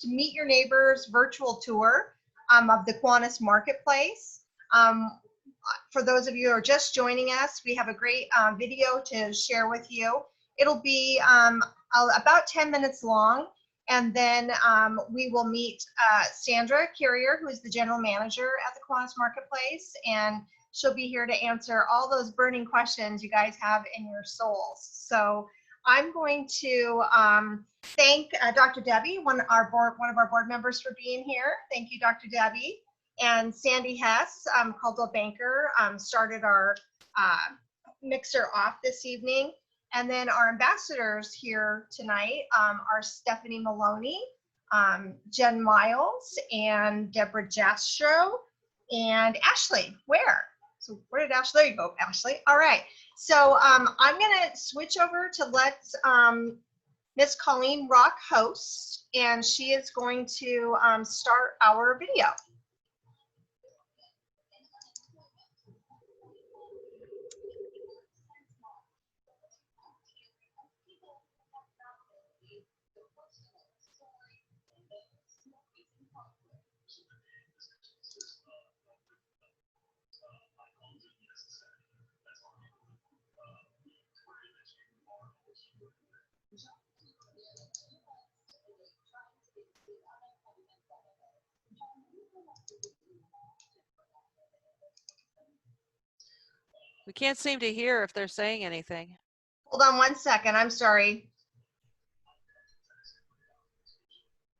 Meet Your Neighbors virtual tour of the Kiwanis Marketplace. For those of you who are just joining us, we have a great video to share with you. It'll be about 10 minutes long, and then we will meet Sandra Carrier, who is the general manager at the Kiwanis Marketplace, and she'll be here to answer all those burning questions you guys have in your souls. So I'm going to thank Dr. Debbie, one of our board members, for being here. Thank you, Dr. Debbie. And Sandy Hess, Caldwell Banker, started our mixer off this evening. And then our ambassadors here tonight are Stephanie Maloney, Jen Miles, and Deborah Jastro, and Ashley Ware. So where did Ashley? There you go, Ashley. All right. So I'm going to switch over to let Miss Colleen Rock host, and she is going to start our video. We can't seem to hear if they're saying anything. Hold on one second. I'm sorry.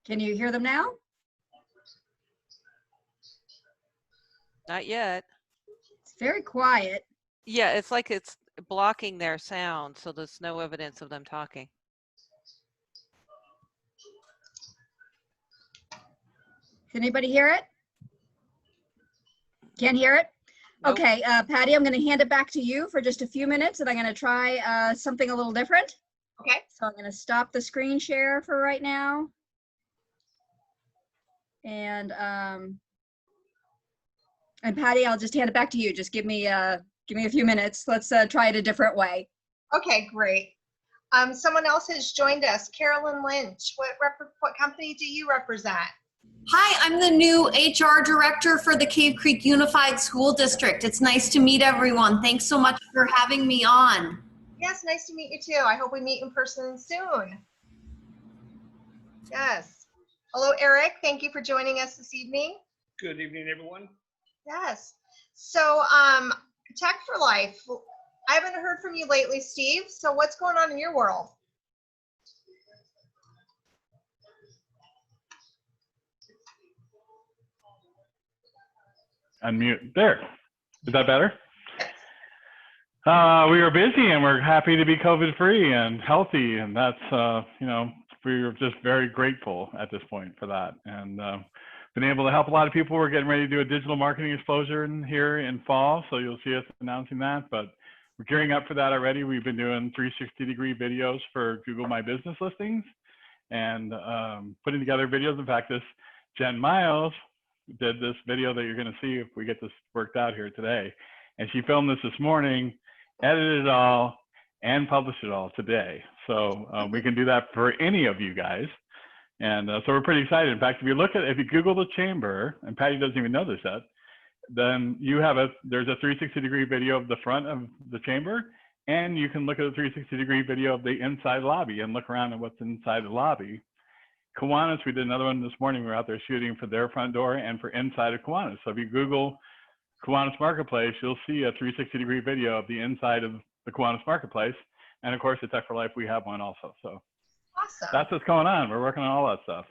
Can you hear them now? Not yet. It's very quiet. Yeah, it's like it's blocking their sound, so there's no evidence of them talking. Can anybody hear it? Can't hear it? Nope. Okay, Patty, I'm going to hand it back to you for just a few minutes, and I'm going to try something a little different. Okay. So I'm going to stop the screen share for right now. And Patty, I'll just hand it back to you. Just give me a few minutes. Let's try it a different way. Okay, great. Someone else has joined us, Carolyn Lynch. What company do you represent? Hi, I'm the new HR director for the Cave Creek Unified School District. It's nice to meet everyone. Thanks so much for having me on. Yes, nice to meet you too. I hope we meet in person soon. Yes. Hello, Eric. Thank you for joining us this evening. Good evening, everyone. Yes. So, Tech for Life. I haven't heard from you lately, Steve. So what's going on in your world? Unmute. There. Is that better? We are busy and we're happy to be COVID free and healthy. And that's, you know, we're just very grateful at this point for that. And been able to help a lot of people. We're getting ready to do a digital marketing explosion here in fall. So you'll see us announcing that, but we're gearing up for that already. We've been doing 360-degree videos for Google My Business listings and putting together videos. In fact, this Jen Miles did this video that you're going to see if we get this worked out here today. And she filmed this morning, edited it all, and published it all today. So we can do that for any of you guys. And so we're pretty excited. In fact, if you Google the chamber, and Patty doesn't even know this yet, then you have there's a 360-degree video of the front of the chamber, and you can look at a 360-degree video of the inside lobby and look around at what's inside the lobby. Kiwanis, we did another one this morning. We were out there shooting for their front door and for inside of Kiwanis. So if you Google Kiwanis Marketplace, you'll see a 360-degree video of the inside of the Kiwanis Marketplace. And of course, at Tech for Life, we have one also. So Awesome. that's what's going on. We're working on all that stuff.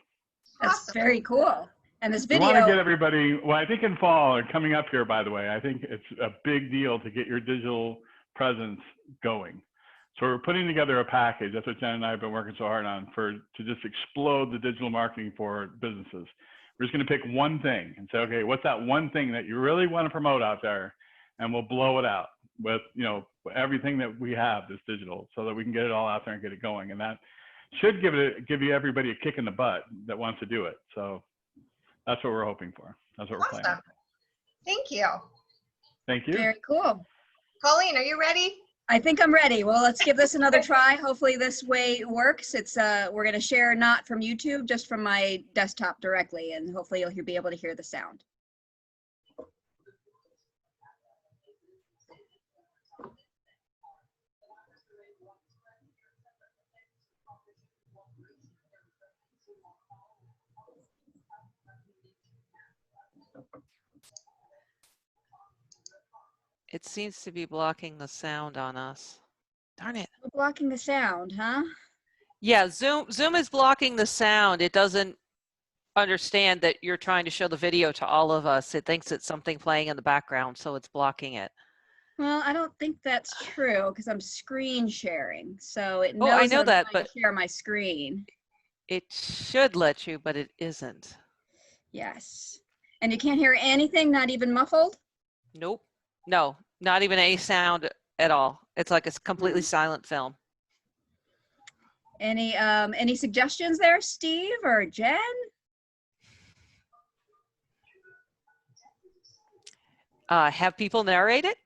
That's Awesome. very cool. And this We video. want to get everybody, well, I think in fall, or coming up here, by the way, I think it's a big deal to get your digital presence going. So we're putting together a package. That's what Jen and I have been working so hard on to just explode the digital marketing for businesses. We're just going to pick one thing and say, okay, what's that one thing that you really want to promote out there? And we'll blow it out with, you know, everything that we have that's digital so that we can get it all out there and get it going. And that should give you everybody a kick in the butt that wants to do it. So that's what we're hoping for. That's what we're planning. Thank you. Thank you. Very cool. Colleen, are you ready? I think I'm ready. Well, let's give this another try. Hopefully this way works. It's we're going to share not from YouTube, just from my desktop directly, and hopefully you'll be able to hear the sound. It seems to be blocking the sound on us. Darn it. We're blocking the sound, huh? Yeah, Zoom is blocking the sound. It doesn't understand that you're trying to show the video to all of us. It thinks it's something playing in the background, so it's blocking it. Well, I don't think that's true because I'm screen sharing. So it knows I know I'm that, trying but to share my screen. it should let you, but it isn't. Yes. And you can't hear anything, not even muffled? Nope. No, not even a sound at all. It's like a completely silent film. Any suggestions there, Steve or Jen? Have people narrate it?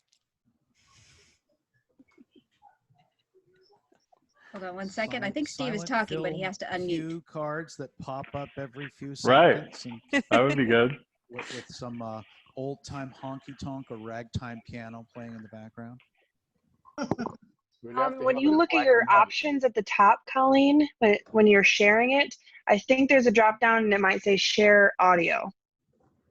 Hold on one second. I think Steve is talking, but he has to unmute. Cue cards that pop up every few Right. seconds. That would be good. With some old-time honky-tonk or ragtime piano playing in the background. When you look at your options at the top, Colleen, when you're sharing it, I think there's a drop down and it might say share audio.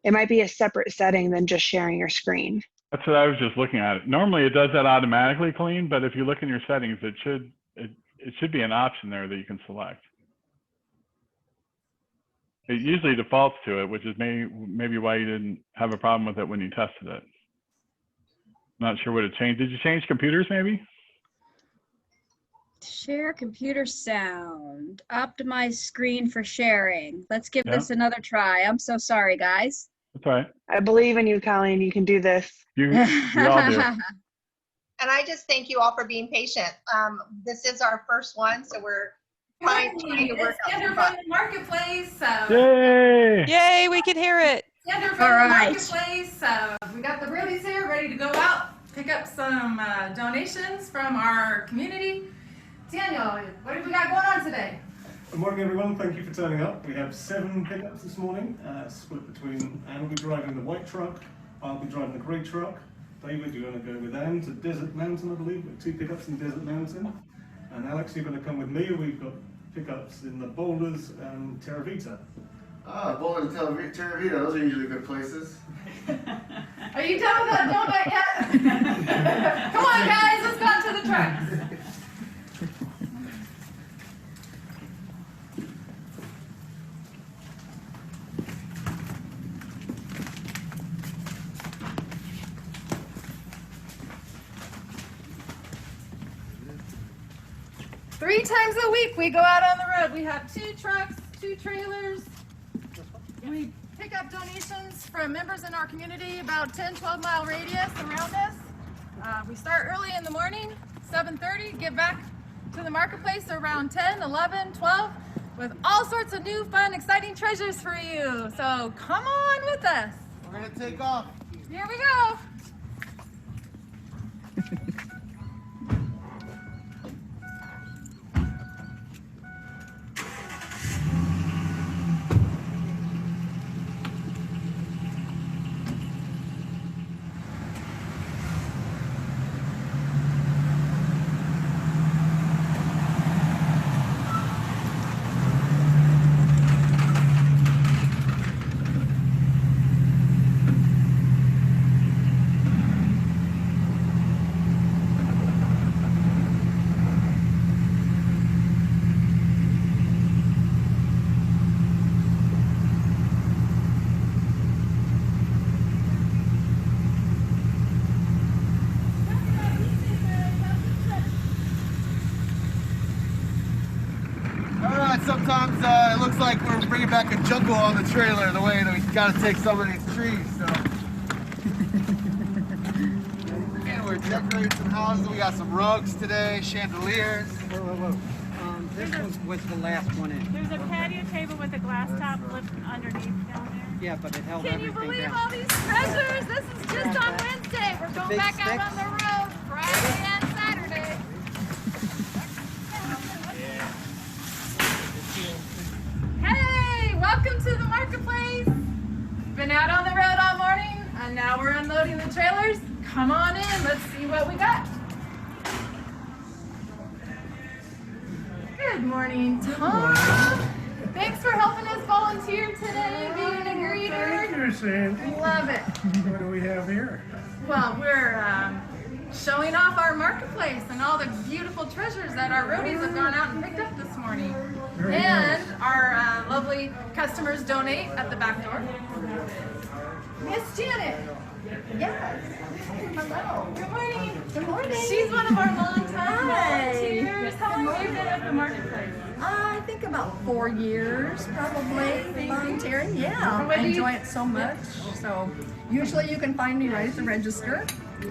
It might be a separate setting than just sharing your screen. That's what I was just looking at. Normally it does that automatically, Colleen, but if you look in your settings, it should be an option there that you can select. It usually defaults to it, which is maybe why you didn't have a problem with it when you tested it. Not sure what it changed. Did you change computers maybe? Share computer sound. Optimize screen for sharing. Let's give this another try. I'm so sorry, guys. That's all right. I believe in you, Colleen. You can do this. You all do. And I just thank you all for being patient. This is our first one, so we're trying to work out Sandra some from bugs. the Marketplace. Yay! Yay, we can hear it. Sandra from All the right. Marketplace. We got the Brodies here ready to go out, pick up some donations from our community. Daniel, what have we got going on today? Good morning, everyone. Thank you for turning up. We have 7 pickups this morning, split between Anne will be driving the white truck, I'll be driving the grey truck. David, you're going to go with Anne to Desert Mountain, I believe, with 2 pickups in Desert Mountain. And Alex, you're going to come with me. We've got pickups in the Boulders and Terra Vita. Boulders and Terra Vita, those are usually good places. Are you done with that donut yet? Come on, guys, let's go out to the trucks. Three times a week we go out on the road. We have 2 trucks, 2 trailers. We pick up donations from members in our community, about 10-12 mile radius around us. We start early in the morning, 7:30, get back to the marketplace around 10, 11, 12, with all sorts of new, fun, exciting treasures for you. So come on with us. We're gonna take off. Here we go. Sometimes it looks like we're bringing back a jungle on the trailer the way that we gotta take some of these trees. So. And we're decorating some houses. We got some rugs today, chandeliers. Whoa. This was the last one in. There's a patio table with a glass top lift underneath down there. Yeah, but it held Can you everything believe down. all these treasures? This is just on Wednesday. We're going back out on the road Friday and Saturday. Marketplace. Been out on the road all morning, and now we're unloading the trailers. Come on in, let's see what we got. Good morning, Tom. Thanks for helping us volunteer today, being a greeter. Thank you, Sandy. Love it. What do we have here? Well, we're showing off our marketplace and all the beautiful treasures that our roadies have gone out and picked up this morning. Very And nice. our lovely customers donate at the back door. Miss Janet. Yes. Hello. Good morning. Good morning. She's one of our longtime Hi. volunteers. How long have you been at the marketplace? I think about 4 years, probably, volunteering. Yeah, What I do you- enjoy it so much. So usually you can find me right at the register.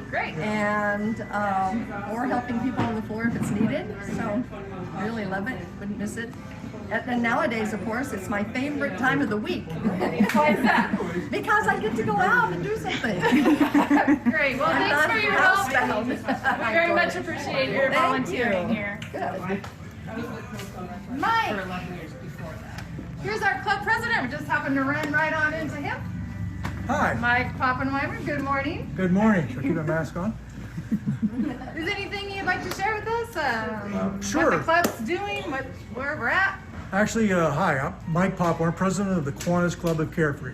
Great. And or helping people on the floor if it's needed. So I really love it. Wouldn't miss it. And nowadays, of course, it's my favorite time of the week. Why is that? Because I get to go out and do something. Great. Well, I'm thanks not for your help. housebound. We very much appreciate your Thank volunteering you. here. Good. Mike. Here's our club president. We just happened to run right on into him. Hi. Mike Poppenheimer, good morning. Good morning. Should I keep a mask on? Is there anything you'd like to share with us? Sure. What the club's doing, where we're at? Actually, hi, I'm Mike Poplar, president of the Kiwanis Club of Carefree.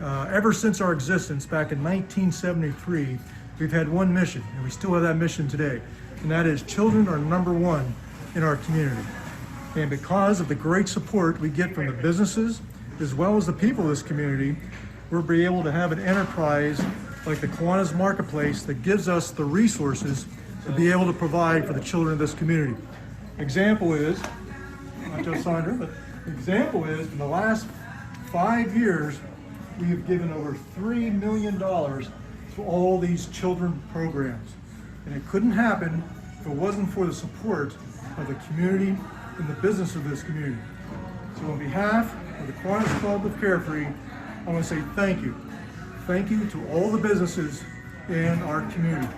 Ever since our existence back in 1973, we've had one mission, and we still have that mission today, and that is children are number one in our community. And because of the great support we get from the businesses, as well as the people of this community, we'll be able to have an enterprise like the Kiwanis Marketplace that gives us the resources to be able to provide for the children of this community. Example is, not just Sandra, but the example is, in the last 5 years, we have given over $3 million to all these children programs. And it couldn't happen if it wasn't for the support of the community and the business of this community. So on behalf of the Kiwanis Club of Carefree, I want to say thank you. Thank you to all the businesses in our community.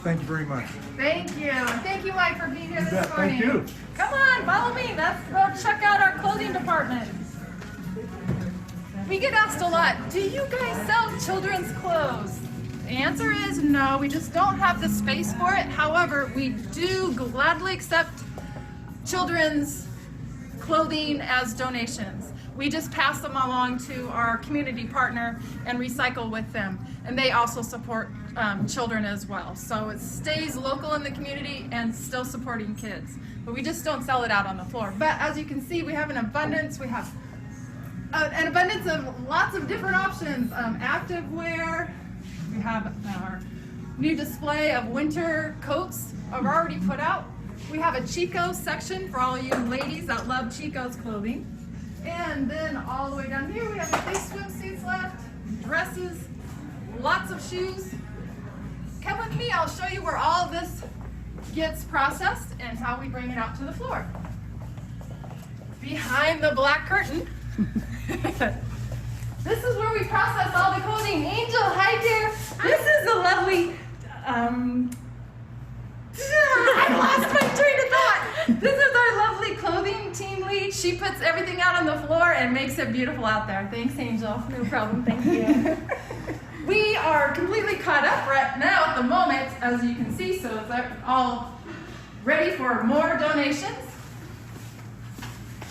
Thank you very much. Thank you. And thank you, Mike, for being here You this bet. morning. Thank you. Come on, follow me. Let's go check out our clothing department. We get asked a lot, do you guys sell children's clothes? The answer is no, we just don't have the space for it. However, we do gladly accept children's clothing as donations. We just pass them along to our community partner and recycle with them. And they also support children as well. So it stays local in the community and still supporting kids. But we just don't sell it out on the floor. But as you can see, we have an abundance. We have an abundance of lots of different options. Active wear. We have our new display of winter coats are already put out. We have a Chico section for all you ladies that love Chico's clothing. And then all the way down here, we have a few swimsuits left, dresses, lots of shoes. Come with me, I'll show you where all this gets processed and how we bring it out to the floor. Behind the black curtain, this is where we process all the clothing. Angel, hi dear. This is a lovely, I lost my train of thought. This is our lovely clothing team lead. She puts everything out on the floor and makes it beautiful out there. Thanks, Angel. No problem. Thank you. We are completely caught up right now at the moment, as you can see, so it's all ready for more donations.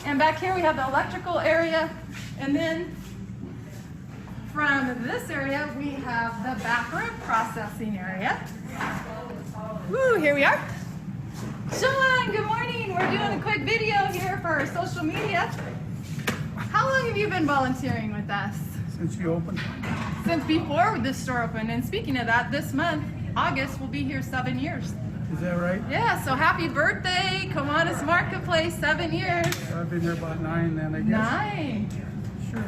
And back here we have the electrical area, and then from this area we have the backroom processing area. Woo, here we are. Sean, good morning. We're doing a quick video here for our social media. How long have you been volunteering with us? Since you opened. Since before this store opened. And speaking of that, this month, August, will be here 7 years. Is that right? Yeah, so happy birthday, Kiwanis Marketplace, 7 years. I've been here about 9 then, I guess. 9. Sure.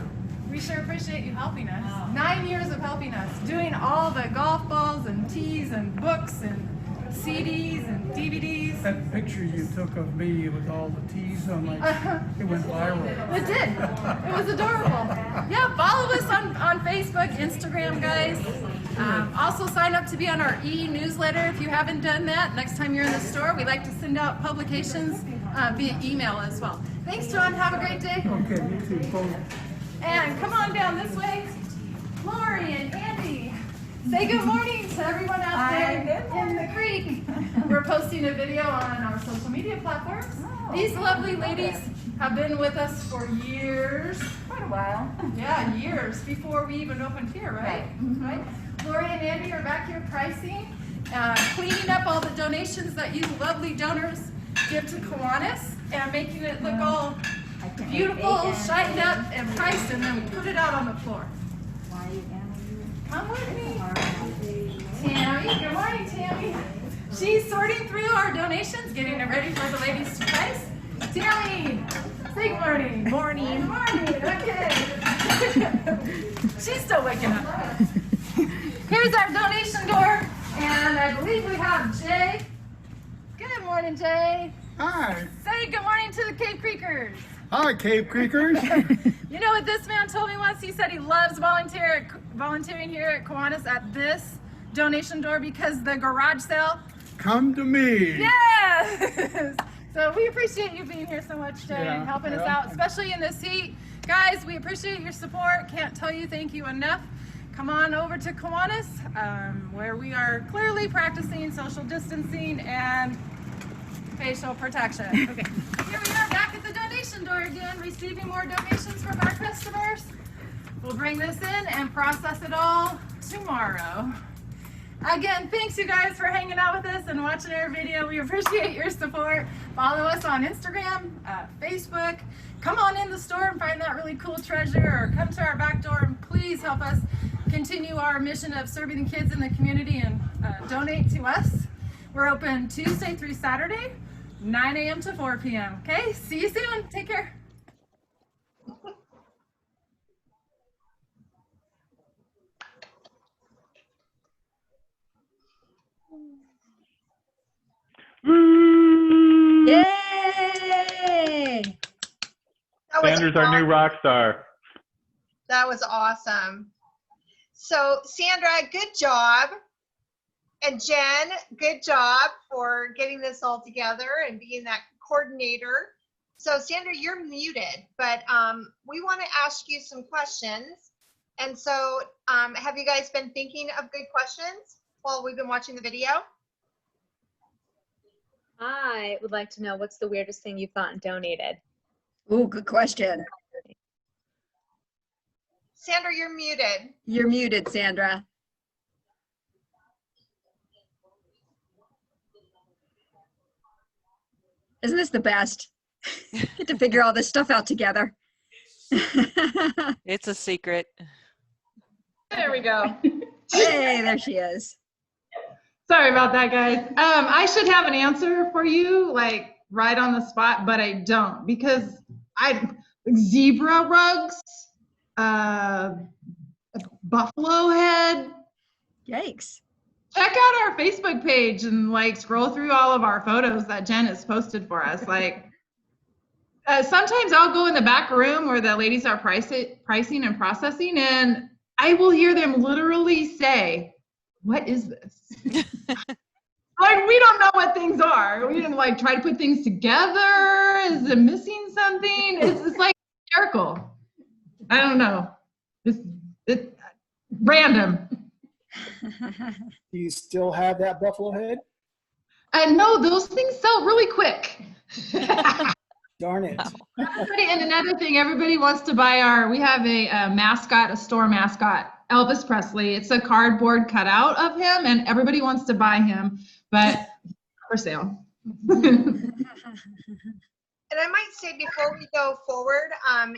We sure appreciate you helping us. 9 years of helping us, doing all the golf balls and tees and books and CDs and DVDs. That picture you took of me with all the T's on my, it went viral. It did. It was adorable. Yeah, follow us on Facebook, Instagram, guys. Also sign up to be on our e-newsletter if you haven't done that. Next time you're in the store, we like to send out publications via email as well. Thanks, John. Have a great day. Okay, you too. Both. And come on down this way. Lori and Andy, say good morning to everyone out there in the creek. We're posting a video on our social media platforms. These lovely ladies have been with us for years. Quite a while. Yeah, years before we even opened here, right? Right. Lori and Andy are back here pricing, cleaning up all the donations that you lovely donors give to Kiwanis and making it look all beautiful, shined up, and priced, and then we put it out on the floor. Come with me. Tammy, good morning, Tammy. She's sorting through our donations, getting it ready for the ladies to price. Tammy, say good morning. Morning. Good morning, okay. She's still waking up. Here's our donation door, and I believe we have Jay. Good morning, Jay. Hi. Say good morning to the Cave Creekers. Hi, Cave Creekers. You know what this man told me once? He said he loves volunteering here at Kiwanis at this donation door because the garage sale. Come to me. Yes! So we appreciate you being here so much, Jay, and helping us out, especially in this heat. Guys, we appreciate your support. Can't tell you thank you enough. Come on over to Kiwanis, where we are clearly practicing social distancing and facial protection. Okay. Here we are back at the donation door again, receiving more donations from our customers. We'll bring this in and process it all tomorrow. Again, thanks you guys for hanging out with us and watching our video. We appreciate your support. Follow us on Instagram, Facebook. Come on in the store and find that really cool treasure, or come to our back door and please help us continue our mission of serving the kids in the community and donate to us. We're open Tuesday through Saturday, 9 a.m. to 4 p.m. Okay, see you soon. Take care. Yay! Sandra's our new rock star. That was awesome. So Sandra, good job. And Jen, good job for getting this all together and being that coordinator. So Sandra, you're muted, but we want to ask you some questions. And so have you guys been thinking of good questions while we've been watching the video? I would like to know, what's the weirdest thing you've gotten donated? Ooh, good question. Sandra, you're muted. You're muted, Sandra. Isn't this the best? Get to figure all this stuff out together. It's a secret. There we go. Hey, there she is. Sorry about that, guys. I should have an answer for you, like right on the spot, but I don't, because zebra rugs, buffalo head. Yikes. Check out our Facebook page and like scroll through all of our photos that Jen has posted for us. Like sometimes I'll go in the back room where the ladies are pricing and processing, and I will hear them literally say, "What is this?" Like, we don't know what things are. We didn't like try to put things together. Is it missing something? It's like hysterical. I don't know. It's random. Do you still have that buffalo head? No, those things sell really quick. Darn it. And another thing, everybody wants to buy we have a mascot, a store mascot, Elvis Presley. It's a cardboard cutout of him, and everybody wants to buy him, but for sale. And I might say before we go forward,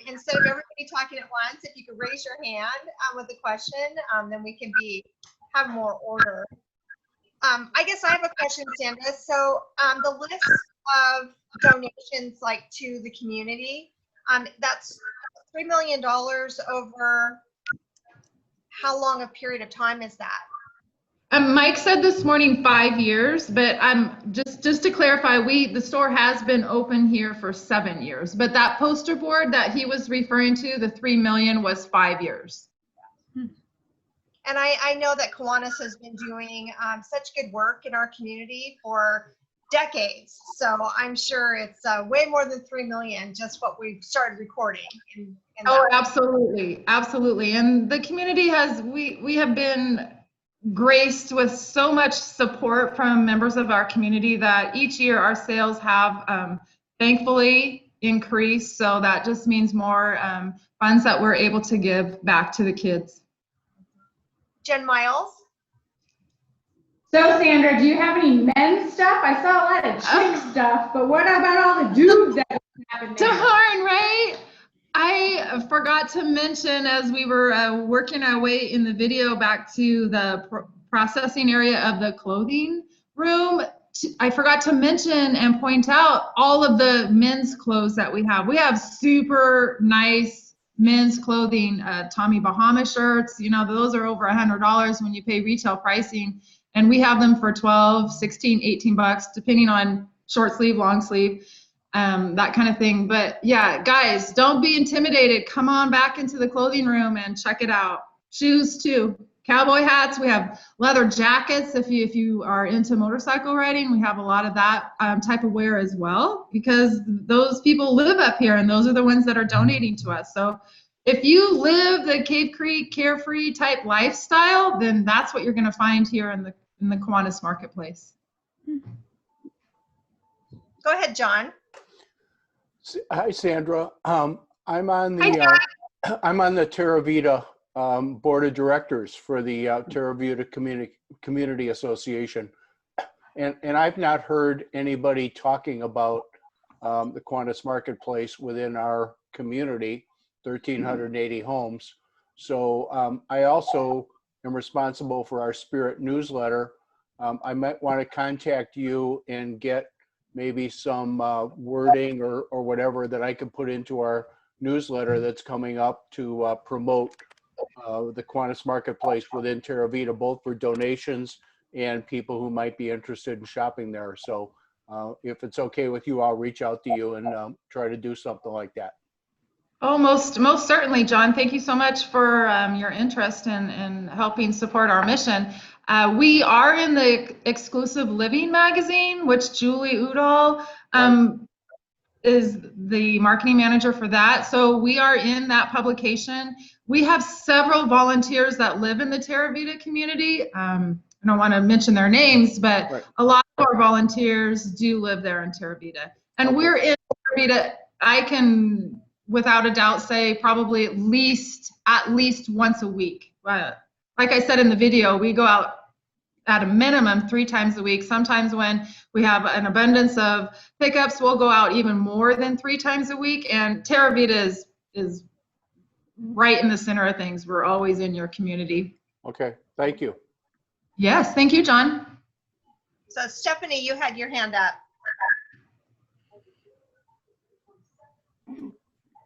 instead of everybody talking at once, if you could raise your hand with a question, then we can have more order. I guess I have a question, Sandra. So the list of donations like to the community, that's $3 million over how long a period of time is that? Mike said this morning 5 years, but just to clarify, the store has been open here for 7 years, but that poster board that he was referring to, the 3 million, was 5 years. And I know that Kiwanis has been doing such good work in our community for decades. So I'm sure it's way more than 3 million, just what we've started recording in Oh, that. absolutely, absolutely. And the community has, we have been graced with so much support from members of our community that each year our sales have thankfully increased. So that just means more funds that we're able to give back to the kids. Jen Miles? So Sandra, do you have any men's stuff? I saw a lot of chick stuff, but what about all the dudes that happened there? Darn right. I forgot to mention as we were working our way in the video back to the processing area of the clothing room. I forgot to mention and point out all of the men's clothes that we have. We have super nice men's clothing, Tommy Bahama shirts, you know, those are over $100 when you pay retail pricing. And we have them for 12, 16, 18 bucks, depending on short sleeve, long sleeve, that kind of thing. But yeah, guys, don't be intimidated. Come on back into the clothing room and check it out. Shoes too. Cowboy hats. We have leather jackets. If you are into motorcycle riding, we have a lot of that type of wear as well, because those people live up here and those are the ones that are donating to us. So if you live the Cave Creek carefree type lifestyle, then that's what you're going to find here in the Kiwanis Marketplace. Go ahead, John. Hi, Sandra. I'm on the Terra Vita board of directors for the Terra Vita Community Association, and I've not heard anybody talking about the Kiwanis Marketplace within our community, 1,380 homes. So I also am responsible for our Spirit newsletter. I might want to contact you and get maybe some wording or whatever that I could put into our newsletter that's coming up to promote the Kiwanis Marketplace within Terra Vita, both for donations and people who might be interested in shopping there. So if it's okay with you, I'll reach out to you and try to do something like that. Oh, most certainly, John. Thank you so much for your interest in helping support our mission. We are in the Exclusive Living magazine, which Julie Udall is the marketing manager for that. So we are in that publication. We have several volunteers that live in the Terra Vita community. I don't want to mention their names, but a lot of our volunteers do live there in Terra Vita. And we're in Terra Vita, I can without a doubt say probably at least once a week. Like I said in the video, we go out at a minimum 3 times a week. Sometimes when we have an abundance of pickups, we'll go out even more than 3 times a week. And Terra Vita is right in the center of things. We're always in your community. Okay, thank you. Yes, thank you, John. So Stephanie, you had your hand up.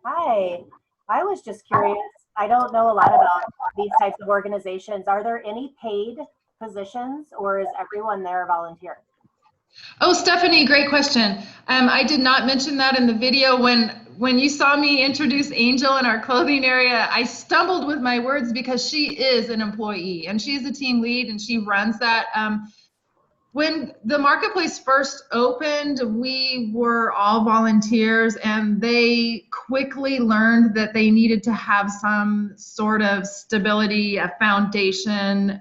Hi, I was just curious. I don't know a lot about these types of organizations. Are there any paid positions or is everyone there volunteer? Oh, Stephanie, great question. I did not mention that in the video. When you saw me introduce Angel in our clothing area, I stumbled with my words because she is an employee and she's a team lead and she runs that. When the marketplace first opened, we were all volunteers and they quickly learned that they needed to have some sort of stability, a foundation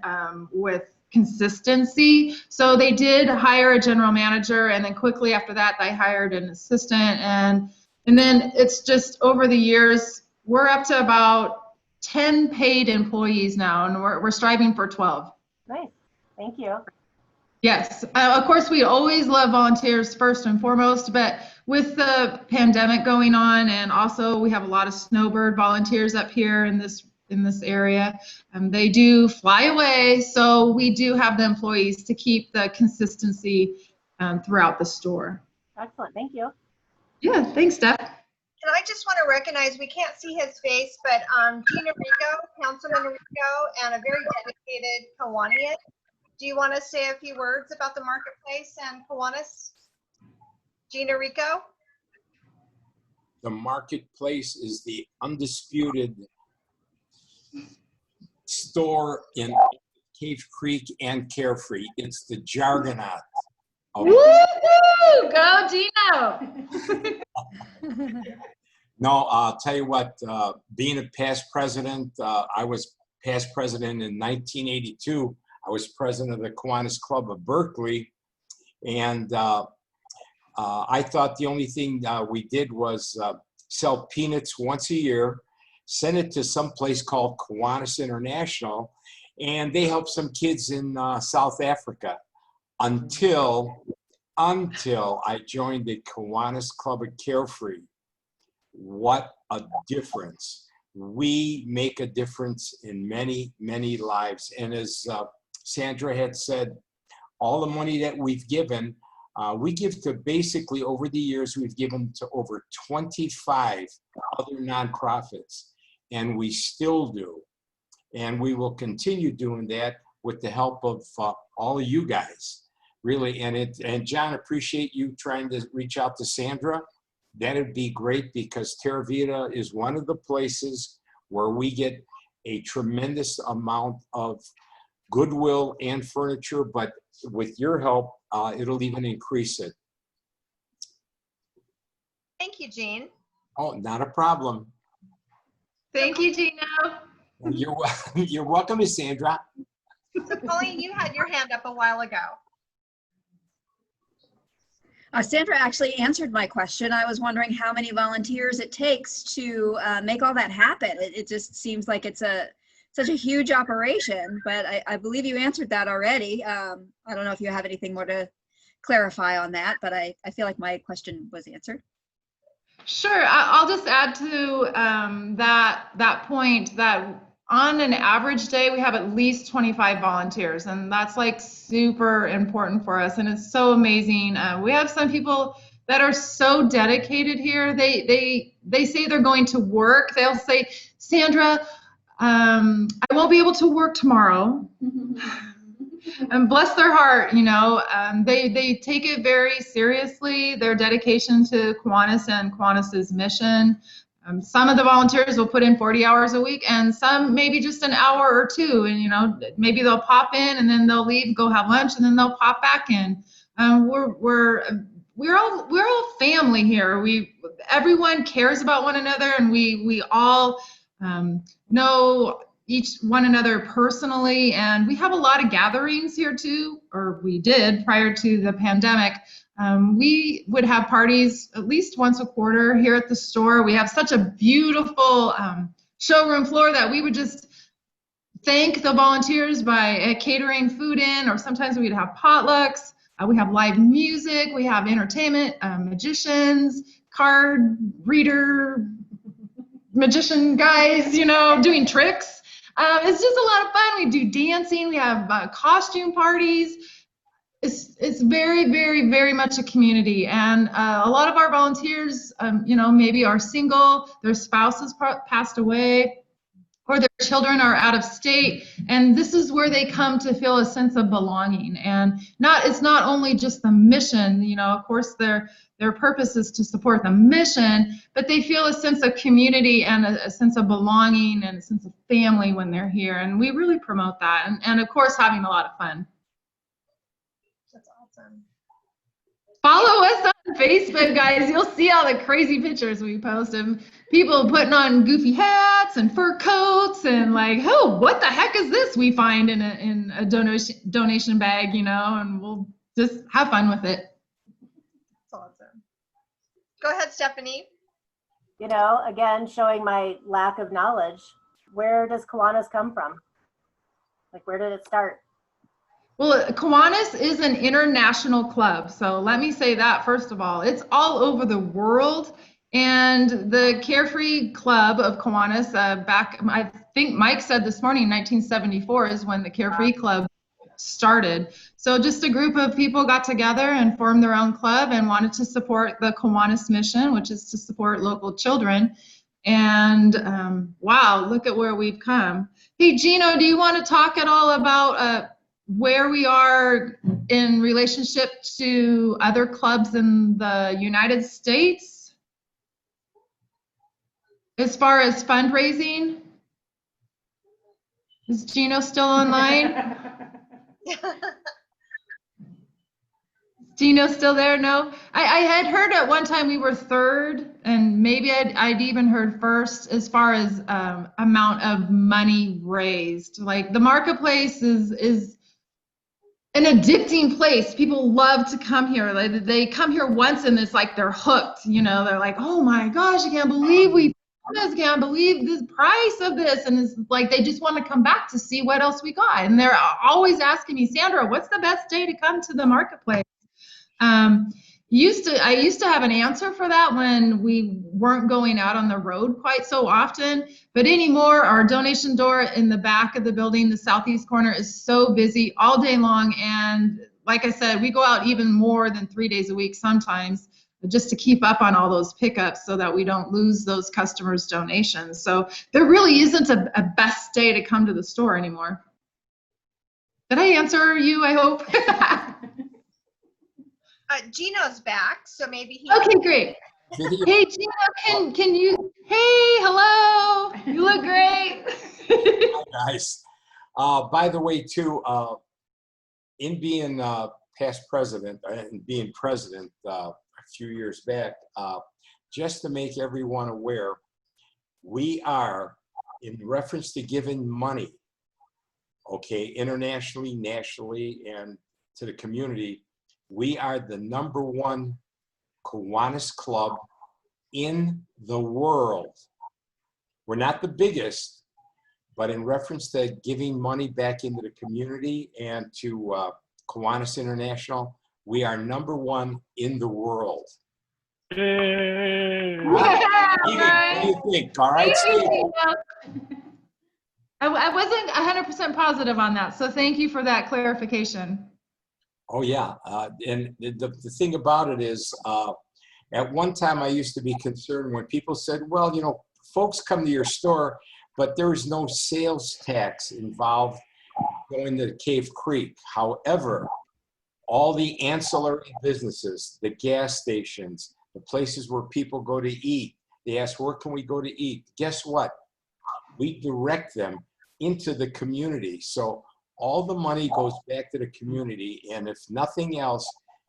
with consistency. So they did hire a general manager and then quickly after that, they hired an assistant. And then it's just over the years, we're up to about 10 paid employees now and we're striving for 12. Nice, thank you. Yes, of course, we always love volunteers first and foremost, but with the pandemic going on and also we have a lot of snowbird volunteers up here in this area, they do fly away, so we do have the employees to keep the consistency throughout the store. Excellent, thank you. Yeah, thanks, Steph. And I just want to recognize, we can't see his face, but Gina Rico, Councilman Rico, and a very dedicated Kiwanian. Do you want to say a few words about the marketplace and Kiwanis? Gina Rico? The marketplace is the undisputed store in Cave Creek and Carefree. It's the Jargonaut. Woo-hoo! Go, Gino! No, I'll tell you what, being a past president, I was past president in 1982. I was president of the Kiwanis Club of Berkeley. And I thought the only thing we did was sell peanuts once a year, send it to some place called Kiwanis International, and they help some kids in South Africa until I joined the Kiwanis Club of Carefree. What a difference. We make a difference in many, many lives. And as Sandra had said, all the money that we've given, we give to basically over the years, we've given to over 25 other nonprofits, and we still do. And we will continue doing that with the help of all of you guys, really. And John, appreciate you trying to reach out to Sandra. That'd be great, because Terra Vita is one of the places where we get a tremendous amount of goodwill and furniture, but with your help, it'll even increase it. Thank you, Jean. Oh, not a problem. Thank you, Gino. You're welcome, Miss Sandra. So Colleen, you had your hand up a while ago. Sandra actually answered my question. I was wondering how many volunteers it takes to make all that happen. It just seems like it's such a huge operation, but I believe you answered that already. I don't know if you have anything more to clarify on that, but I feel like my question was answered. Sure, I'll just add to that point that on an average day, we have at least 25 volunteers, and that's like super important for us. And it's so amazing. We have some people that are so dedicated here. They say they're going to work. They'll say, Sandra, I won't be able to work tomorrow. And bless their heart, you know, they take it very seriously, their dedication to Kiwanis and Kiwanis's mission. Some of the volunteers will put in 40 hours a week, and some maybe just an hour or two, and you know, maybe they'll pop in and then they'll leave, go have lunch, and then they'll pop back in. We're all family here. Everyone cares about one another, and we all know each one another personally, and we have a lot of gatherings here too, or we did prior to the pandemic. We would have parties at least once a quarter here at the store. We have such a beautiful showroom floor that we would just thank the volunteers by catering food in, or sometimes we'd have potlucks. We have live music, we have entertainment, magicians, card reader, magician guys, you know, doing tricks. It's just a lot of fun. We do dancing, we have costume parties. It's very, very, very much a community. And a lot of our volunteers, you know, maybe are single, their spouses passed away, or their children are out of state. And this is where they come to feel a sense of belonging. And it's not only just the mission, you know, of course their purpose is to support the mission, but they feel a sense of community and a sense of belonging and a sense of family when they're here. And we really promote that. And of course, having a lot of fun. That's awesome. Follow us on Facebook, guys. You'll see all the crazy pictures we post of people putting on goofy hats and fur coats and like, oh, what the heck is this we find in a donation bag, you know, and we'll just have fun with it. That's awesome. Go ahead, Stephanie. You know, again, showing my lack of knowledge, where does Kiwanis come from? Like, where did it start? Well, Kiwanis is an international club. So let me say that first of all, it's all over the world. And the Carefree Club of Kiwanis, back, I think Mike said this morning, 1974 is when the Carefree Club started. So just a group of people got together and formed their own club and wanted to support the Kiwanis mission, which is to support local children. And wow, look at where we've come. Hey, Gino, do you want to talk at all about where we are in relationship to other clubs in the United States as far as fundraising? Is Gino still online? Gino still there? No. I had heard at one time we were third, and maybe I'd even heard first as far as amount of money raised. Like the marketplace is an addicting place. People love to come here. Like they come here once and it's like they're hooked. You know, they're like, oh my gosh, I can't believe we this, can't believe the price of this. And it's like they just want to come back to see what else we got. And they're always asking me, Sandra, what's the best day to come to the marketplace? I used to have an answer for that when we weren't going out on the road quite so often, but anymore, our donation door in the back of the building, the southeast corner, is so busy all day long. And like I said, we go out even more than 3 days a week sometimes just to keep up on all those pickups so that we don't lose those customers' donations. So there really isn't a best day to come to the store anymore. Did I answer you, I hope? Gino's back, so maybe he. Okay, great. Hey, Gino, can you? Hey, hello. You look great. Hi, guys. By the way, too, in being past president and being president a few years back, just to make everyone aware, we are, in reference to giving money, okay, internationally, nationally, and to the community, we are the #1 Kiwanis club in the world. We're not the biggest, but in reference to giving money back into the community and to Kiwanis International, we are #1 in the world. Yay! What do you think? All right, Steve? I wasn't 100% positive on that, so thank you for that clarification. Oh, yeah. And the thing about it is, at one time I used to be concerned when people said, well, you know, folks come to your store, but there is no sales tax involved going to Cave Creek. However, all the ancillary businesses, the gas stations, the places where people go to eat, they ask, where can we go to eat? Guess what? We direct them into the community. So all the money goes back to the community. And if nothing else,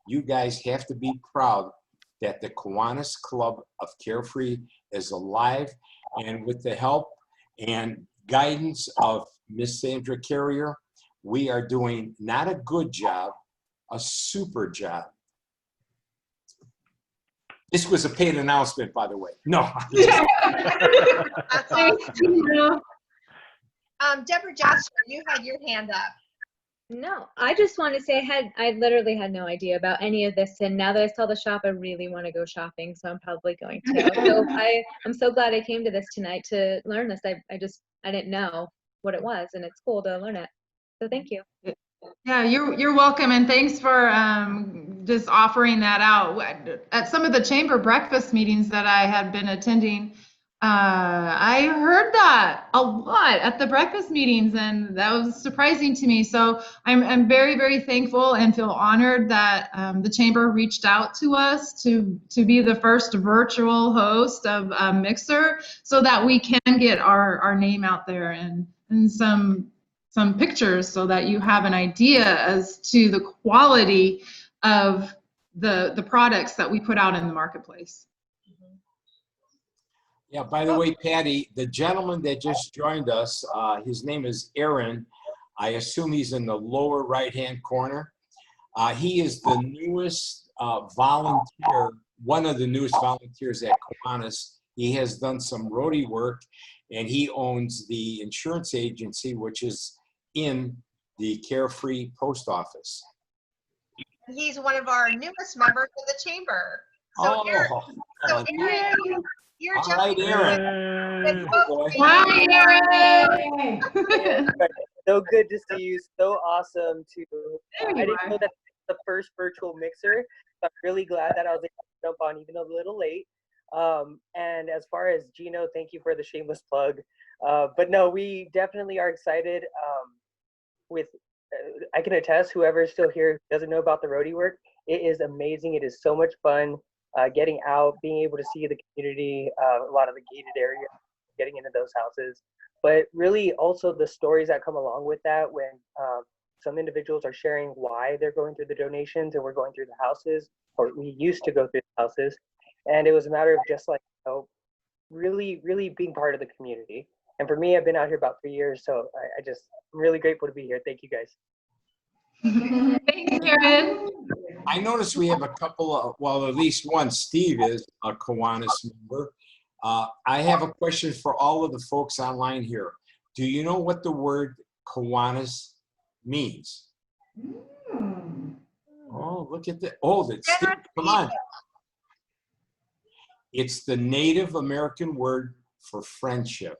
you guys have to be proud that the Kiwanis Club of Carefree is alive. And with the help and guidance of Miss Sandra Carrier, we are doing not a good job, a super job. This was a paid announcement, by the way. No. That's awesome. Deborah Jasper, you had your hand up. No, I just want to say I literally had no idea about any of this, and now that I saw the shop, I really want to go shopping, so I'm probably going to. So I'm so glad I came to this tonight to learn this. I didn't know what it was, and it's cool to learn it. So thank you. Yeah, you're welcome, and thanks for just offering that out. At some of the chamber breakfast meetings that I had been attending, I heard that a lot at the breakfast meetings, and that was surprising to me. So I'm very, very thankful and feel honored that the chamber reached out to us to be the first virtual host of Mixer, so that we can get our name out there and some pictures so that you have an idea as to the quality of the products that we put out in the marketplace. Yeah, by the way, Patty, the gentleman that just joined us, his name is Aaron. I assume he's in the lower right-hand corner. He is the newest volunteer, one of the newest volunteers at Kiwanis. He has done some roadie work, and he owns the insurance agency, which is in the Carefree post office. He's one of our newest members of the chamber. So Aaron, you're all just right, Aaron. Hi, Aaron. So good to see you. So awesome to. I didn't know that the first virtual mixer. So I'm really glad that I was able to jump on, even a little late. And as far as Gino, thank you for the shameless plug. But no, we definitely are excited. I can attest, whoever is still here doesn't know about the roadie work. It is amazing. It is so much fun. Getting out, being able to see the community, a lot of the gated area, getting into those houses, but really also the stories that come along with that when some individuals are sharing why they're going through the donations, and we're going through the houses, or we used to go through the houses. And it was a matter of just like, really, really being part of the community. And for me, I've been out here about 3 years, so I'm really grateful to be here. Thank you guys. Thanks, Aaron. I noticed we have a couple of, well, at least one, Steve is a Kiwanis member. I have a question for all of the folks online here. Do you know what the word Kiwanis means? Oh, look at that. Oh, that's Steve, come on. It's the Native American word for friendship.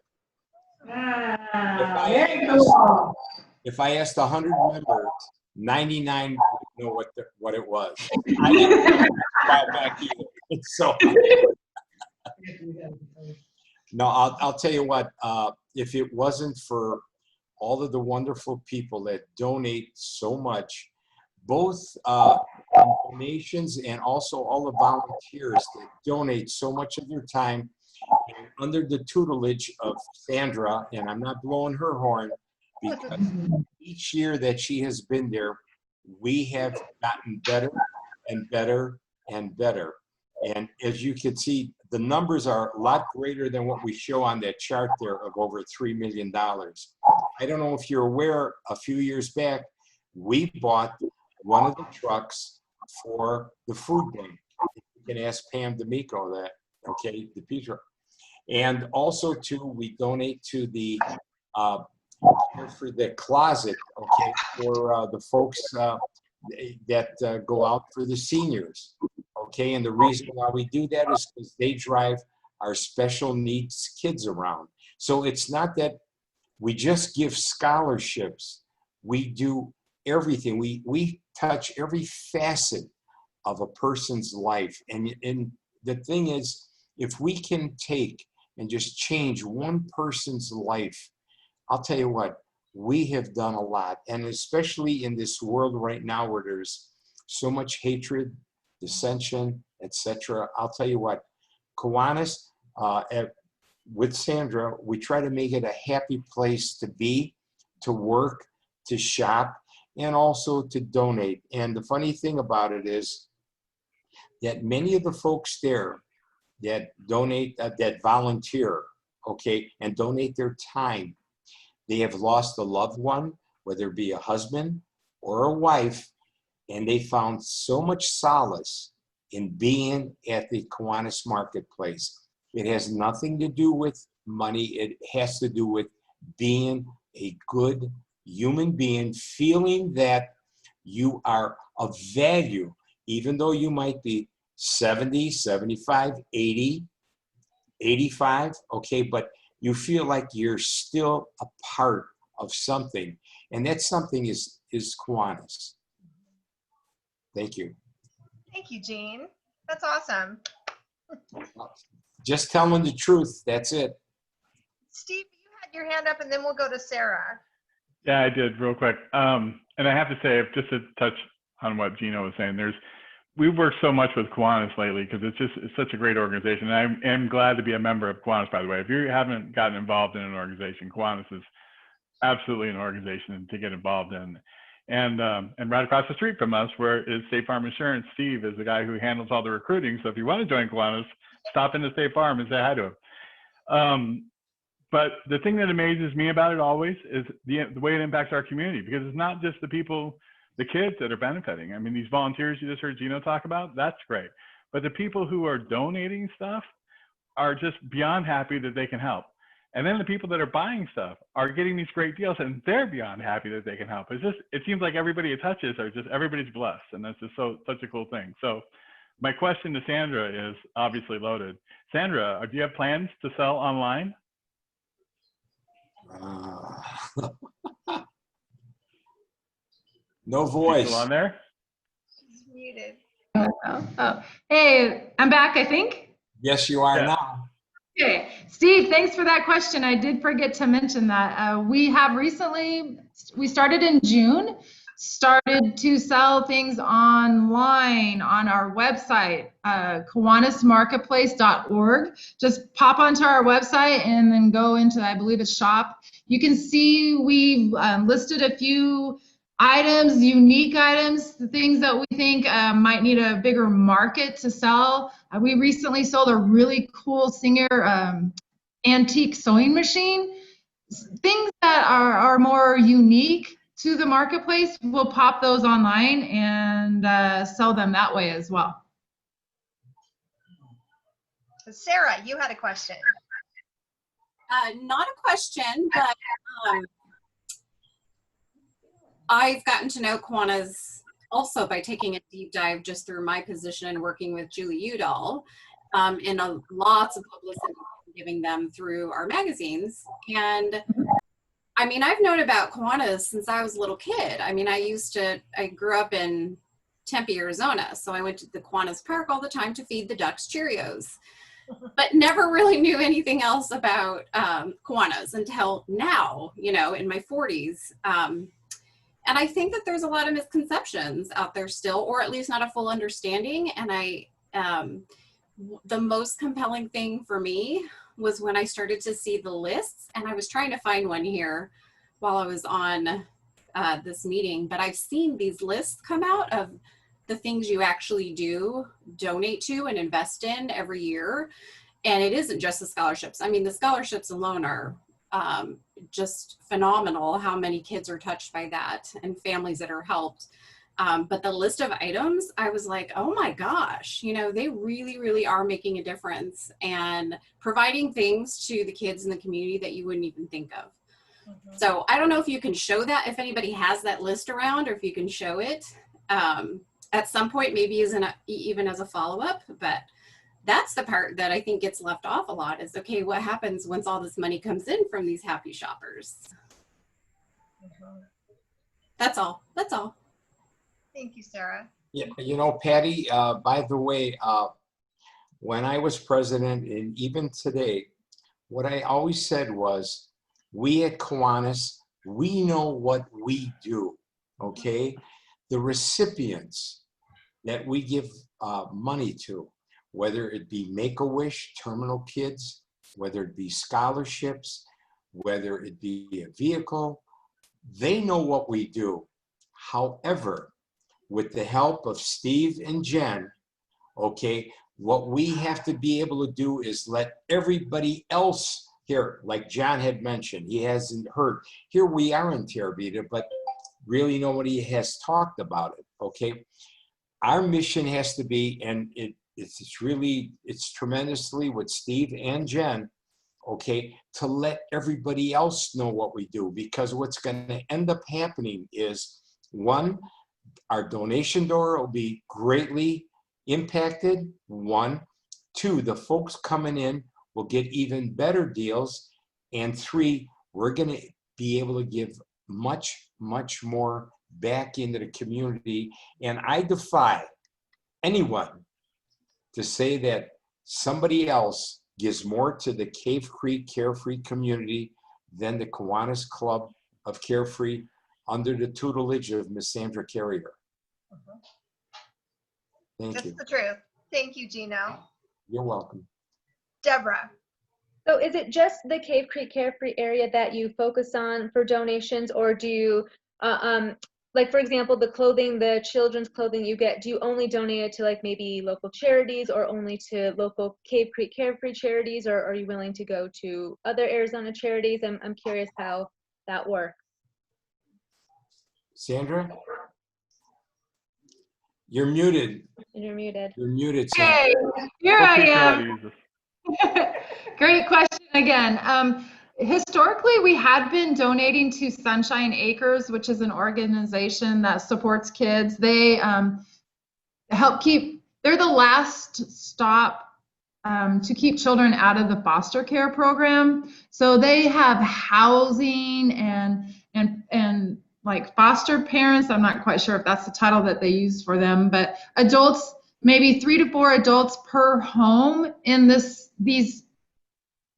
If I asked 100 members, 99 would know what it was. I didn't know back either. So, no, I'll tell you what. If it wasn't for all of the wonderful people that donate so much, both donations and also all the volunteers that donate so much of their time, and under the tutelage of Sandra, and I'm not blowing her horn, because each year that she has been there, we have gotten better and better and better. And as you can see, the numbers are a lot greater than what we show on that chart there of over $3 million. I don't know if you're aware, a few years back, we bought one of the trucks for the food bank. You can ask Pam D'Amico that, okay, the Petra. And also too, we donate to the for the closet, okay, for the folks that go out for the seniors, okay. And the reason why we do that is because they drive our special needs kids around. So it's not that we just give scholarships. We do everything. We touch every facet of a person's life. And the thing is, if we can take and just change one person's life, I'll tell you what, we have done a lot. And especially in this world right now where there's so much hatred, dissension, etc. I'll tell you what, Kiwanis, with Sandra, we try to make it a happy place to be, to work, to shop, and also to donate. And the funny thing about it is that many of the folks there that donate, that volunteer, okay, and donate their time, they have lost a loved one, whether it be a husband or a wife, and they found so much solace in being at the Kiwanis Marketplace. It has nothing to do with money. It has to do with being a good human being, feeling that you are of value, even though you might be 70, 75, 80, 85, okay, but you feel like you're still a part of something. And that something is Kiwanis. Thank you. Thank you, Gene. That's awesome. Just telling the truth, that's it. Steve, you had your hand up, and then we'll go to Sarah. Yeah, I did real quick. And I have to say, just to touch on what Gino was saying, we've worked so much with Kiwanis lately because it's such a great organization. And I'm glad to be a member of Kiwanis, by the way. If you haven't gotten involved in an organization, Kiwanis is absolutely an organization to get involved in. And right across the street from us, where is State Farm Insurance, Steve is the guy who handles all the recruiting. So if you want to join Kiwanis, stop into State Farm and say hi to him. But the thing that amazes me about it always is the way it impacts our community, because it's not just the people, the kids that are benefiting. I mean, these volunteers you just heard Gino talk about, that's great. But the people who are donating stuff are just beyond happy that they can help. And then the people that are buying stuff are getting these great deals, and they're beyond happy that they can help. It seems like everybody it touches everybody's blessed, and that's just such a cool thing. So my question to Sandra is obviously loaded. Sandra, do you have plans to sell online? No voice. Still on there? She's muted. Oh. Hey, I'm back, I think. Yes, you are now. Okay, Steve, thanks for that question. I did forget to mention that. We have recently, we started in June, started to sell things online on our website, kiwanismarketplace.org. Just pop onto our website and then go into, I believe it's shop. You can see we've listed a few items, unique items, the things that we think might need a bigger market to sell. We recently sold a really cool Singer antique sewing machine. Things that are more unique to the marketplace, we'll pop those online and sell them that way as well. Sarah, you had a question. Not a question, but I've gotten to know Kiwanis also by taking a deep dive just through my position and working with Julie Udall, and lots of publicity giving them through our magazines. And I mean, I've known about Kiwanis since I was a little kid. I mean, I grew up in Tempe, Arizona, so I went to the Kiwanis Park all the time to feed the ducks Cheerios, but never really knew anything else about Kiwanis until now, you know, in my 40s. And I think that there's a lot of misconceptions out there still, or at least not a full understanding. And the most compelling thing for me was when I started to see the lists, and I was trying to find one here while I was on this meeting, but I've seen these lists come out of the things you actually do donate to and invest in every year. And it isn't just the scholarships. I mean, the scholarships alone are just phenomenal, how many kids are touched by that and families that are helped. But the list of items, I was like, oh my gosh, you know, they really, really are making a difference and providing things to the kids in the community that you wouldn't even think of. Mm-hmm. So I don't know if you can show that, if anybody has that list around, or if you can show it at some point, maybe even as a follow-up, but that's the part that I think gets left off a lot is, okay, what happens once all this money comes in from these happy shoppers? Mm-hmm. That's all. Thank you, Sarah. Yeah, you know, Patty, by the way, when I was president and even today, what I always said was, we at Kiwanis, we know what we do, okay? The recipients that we give money to, whether it be Make-A-Wish, terminal kids, whether it be scholarships, whether it be a vehicle, they know what we do. However, with the help of Steve and Jen, okay, what we have to be able to do is let everybody else hear, like John had mentioned, he hasn't heard. Here we are in Terravita, but really nobody has talked about it, okay? Our mission has to be, and it's tremendously with Steve and Jen, okay, to let everybody else know what we do, because what's going to end up happening is, one, our donation door will be greatly impacted, one. Two, the folks coming in will get even better deals. And three, we're going to be able to give much, much more back into the community. And I defy anyone to say that somebody else gives more to the Cave Creek Carefree community than the Kiwanis Club of Carefree under the tutelage of Miss Sandra Carrier. Thank you. That's the truth. Thank you, Gino. You're welcome. Deborah. So is it just the Cave Creek Carefree area that you focus on for donations, or do you, like for example, the clothing, the children's clothing you get, do you only donate it to like maybe local charities or only to local Cave Creek Carefree charities, or are you willing to go to other Arizona charities? I'm curious how that works. Sandra? You're muted. You're muted. You're muted, Sandra. Hey, here I am. Great question again. Historically, we had been donating to Sunshine Acres, which is an organization that supports kids. They help they're the last stop to keep children out of the foster care program. So they have housing and like foster parents. I'm not quite sure if that's the title that they use for them, but adults, maybe 3 to 4 adults per home in these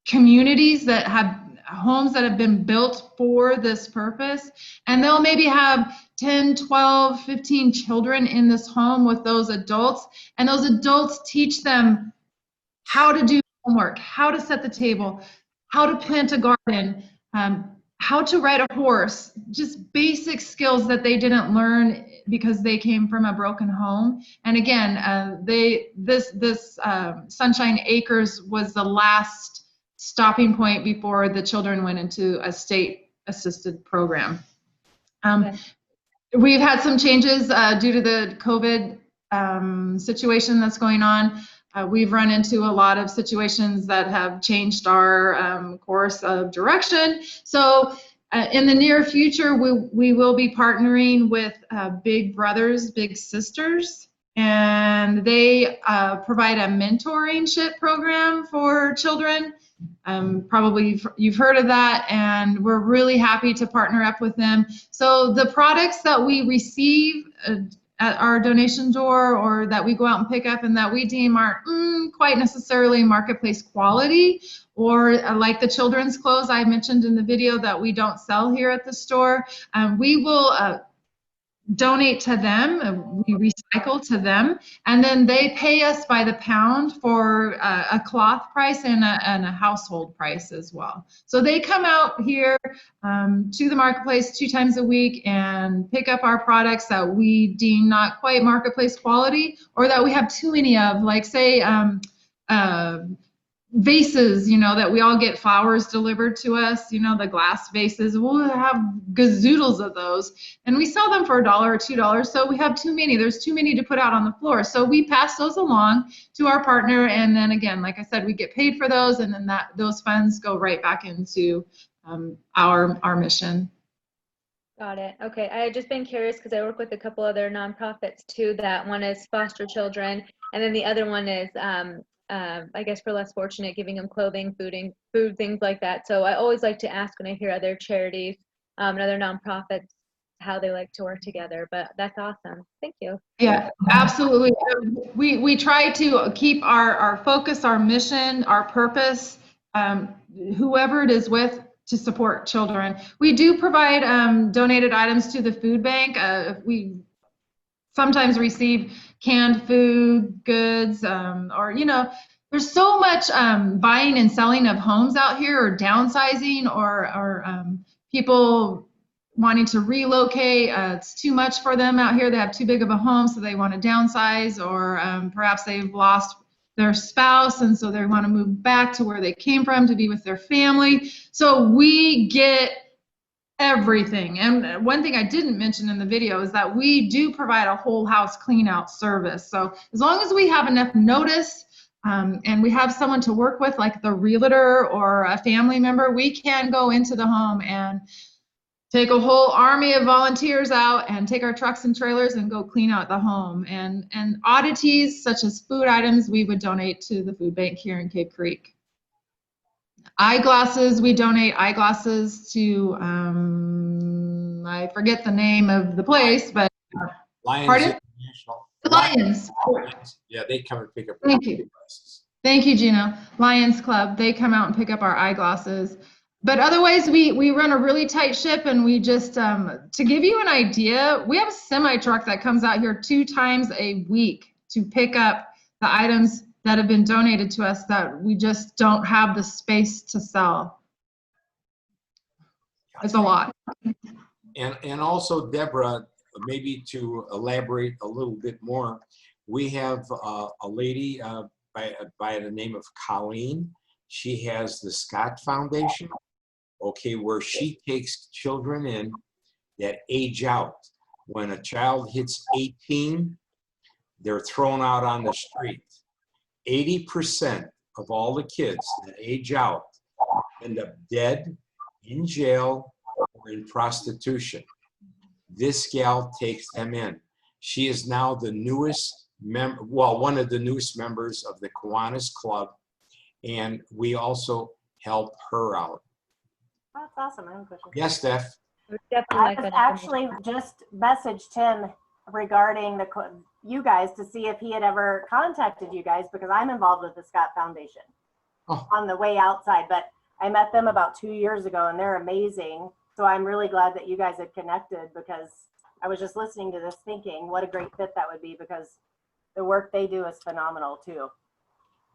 communities that have homes that have been built for this purpose. And they'll maybe have 10, 12, 15 children in this home with those adults. And those adults teach them how to do homework, how to set the table, how to plant a garden, how to ride a horse, just basic skills that they didn't learn because they came from a broken home. And again, this Sunshine Acres was the last stopping point before the children went into a state-assisted program. We've had some changes due to the COVID situation that's going on. We've run into a lot of situations that have changed our course of direction. So in the near future, we will be partnering with Big Brothers, Big Sisters, and they provide a mentorship program for children. Probably you've heard of that, and we're really happy to partner up with them. So the products that we receive at our donation door, or that we go out and pick up and that we deem aren't quite necessarily marketplace quality, or like the children's clothes I mentioned in the video that we don't sell here at the store, we will donate to them, we recycle to them, and then they pay us by the pound for a cloth price and a household price as well. So they come out here to the marketplace 2 times a week and pick up our products that we deem not quite marketplace quality, or that we have too many of, like say vases, that we all get flowers delivered to us, the glass vases. We'll have gazoodles of those, and we sell them for $1 or $2. So we have too many. There's too many to put out on the floor. So we pass those along to our partner, and then again, like I said, we get paid for those, and then those funds go right back into our mission. Got it. Okay. I had just been curious because I work with a couple other nonprofits too. That one is foster children, and then the other one is I guess for less fortunate, giving them clothing, food, things like that. So I always like to ask when I hear other charities and other nonprofits how they like to work together. But that's awesome. Thank you. Yeah, absolutely. We try to keep our focus, our mission, our purpose, whoever it is with, to support children. We do provide donated items to the food bank. We sometimes receive canned food, goods, or, there's so much buying and selling of homes out here, or downsizing, or people wanting to relocate. It's too much for them out here. They have too big of a home, so they want to downsize, or perhaps they've lost their spouse, and so they want to move back to where they came from to be with their family. So we get everything. And one thing I didn't mention in the video is that we do provide a whole house clean out service. So as long as we have enough notice and we have someone to work with, like the realtor or a family member, we can go into the home and take a whole army of volunteers out and take our trucks and trailers and go clean out the home. And oddities such as food items, we would donate to the food bank here in Cape Creek. Eyeglasses, we donate eyeglasses to, I forget the name of the place, but Lions pardon? International. Lions. Yeah, they come and pick up. Thank you. Thank you, Gino. Lions Club, they come out and pick up our eyeglasses. But otherwise, we run a really tight ship, and we just, to give you an idea, we have a semi truck that comes out here 2 times a week to pick up the items that have been donated to us that we just don't have the space to sell. It's a lot. And also, Deborah, maybe to elaborate a little bit more, we have a lady by the name of Colleen. She has the Scott Foundation, okay, where she takes children in that age out. When a child hits 18, they're thrown out on the street. 80% of all the kids that age out end up dead, in jail, or in prostitution. This gal takes them in. She is now the newest member, well, one of the newest members of the Kiwanis Club, and we also help her out. That's awesome. I have a question. Yes, Steph. I was actually just messaged him regarding you guys to see if he had ever contacted you guys, because I'm involved with the Scott Foundation on the way outside. But I met them about 2 years ago, and they're amazing. So I'm really glad that you guys had connected, because I was just listening to this thinking what a great fit that would be, because the work they do is phenomenal too.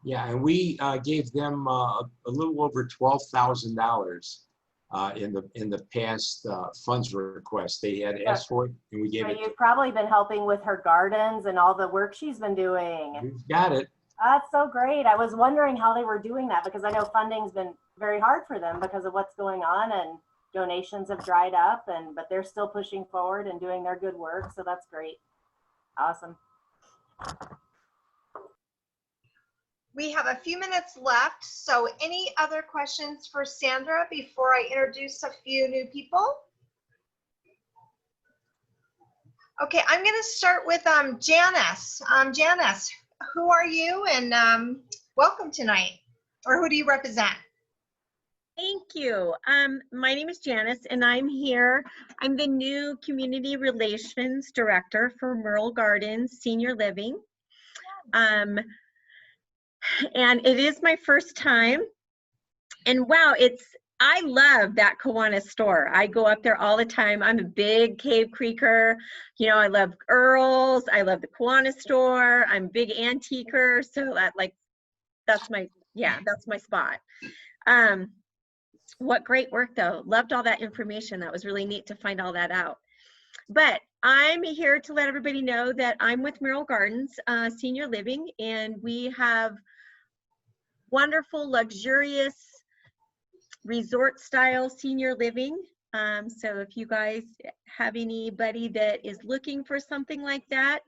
Yeah, and we gave them a little over $12,000 in the past funds request. They had asked for it, and we gave So it. you've probably been helping with her gardens and all the work she's been doing. We've got it. That's so great. I was wondering how they were doing that because I know funding's been very hard for them because of what's going on and donations have dried up, but they're still pushing forward and doing their good work. So that's great. Awesome. We have a few minutes left. So any other questions for Sandra before I introduce a few new people? Okay, I'm going to start with Janice. Janice, who are you and welcome tonight? Or who do you represent? Thank you. My name is Janice and I'm here. I'm the new Community Relations Director for Merle Gardens Senior Living. And it is my first time. And wow, I love that Kiwanis store. I go up there all the time. I'm a big Cave Creeker. You know, I love Earl's. I love the Kiwanis store. I'm a big antiquer. So that's my spot. What great work though. Loved all that information. That was really neat to find all that out. But I'm here to let everybody know that I'm with Merle Gardens Senior Living, and we have wonderful, luxurious resort style senior living. So if you guys have anybody that is looking for something like that,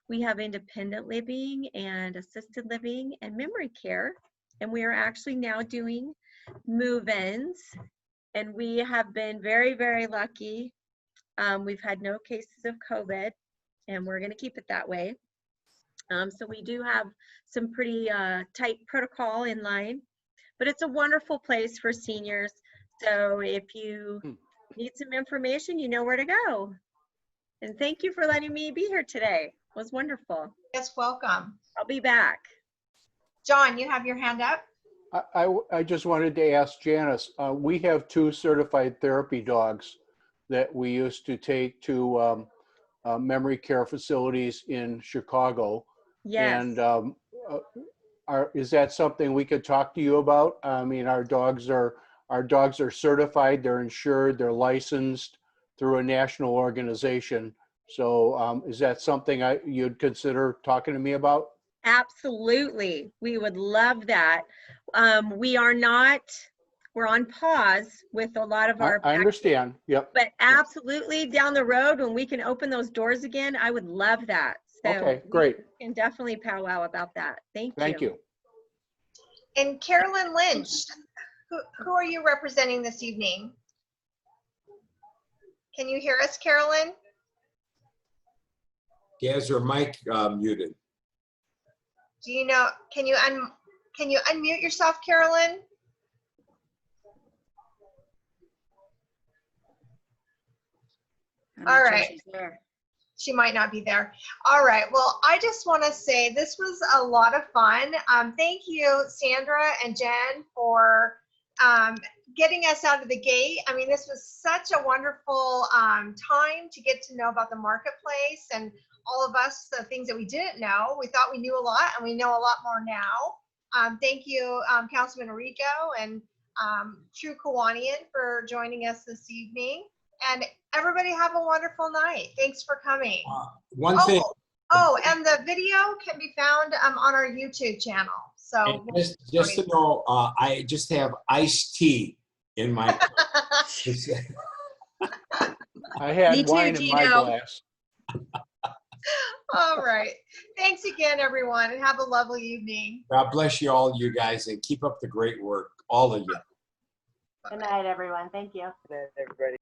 we have independent living and assisted living and memory care. And we are actually now doing move-ins, and we have been very, very lucky. We've had no cases of COVID, and we're going to keep it that way. So we do have some pretty tight protocol in line, but it's a wonderful place for seniors. So if you need some information, you know where to go. And thank you for letting me be here today. It was wonderful. Yes, welcome. I'll be back. John, you have your hand up. I just wanted to ask Janice, we have 2 certified therapy dogs that we used to take to memory care facilities in Chicago. Yes. And is that something we could talk to you about? I mean, our dogs are certified, they're insured, they're licensed through a national organization. So is that something you'd consider talking to me about? Absolutely. We would love that. We're on pause with a lot of our. I understand. Yep. But absolutely down the road when we can open those doors again, I would love that. So okay, great. We can definitely powwow about that. Thank you. And Carolyn Lynch, who are you representing this evening? Can you hear us, Carolyn? Has her mic muted. Do you know, can you unmute yourself, Carolyn? All right. She might not be there. All right. Well, I just want to say this was a lot of fun. Thank you, Sandra and Jen, for getting us out of the gate. I mean, this was such a wonderful time to get to know about the marketplace and all of us, the things that we didn't know. We thought we knew a lot, and we know a lot more now. Thank you, Councilman Rico and True Kiwanian for joining us this evening. And everybody have a wonderful night. Thanks for coming. One thing. Oh, and the video can be found on our YouTube channel. So just to know, I just have iced tea in my. I had wine in my glass. All right. Thanks again, everyone, and have a lovely evening. God bless you all, you guys, and keep up the great work, all of you. Good night, everyone. Thank you. Good night, everybody.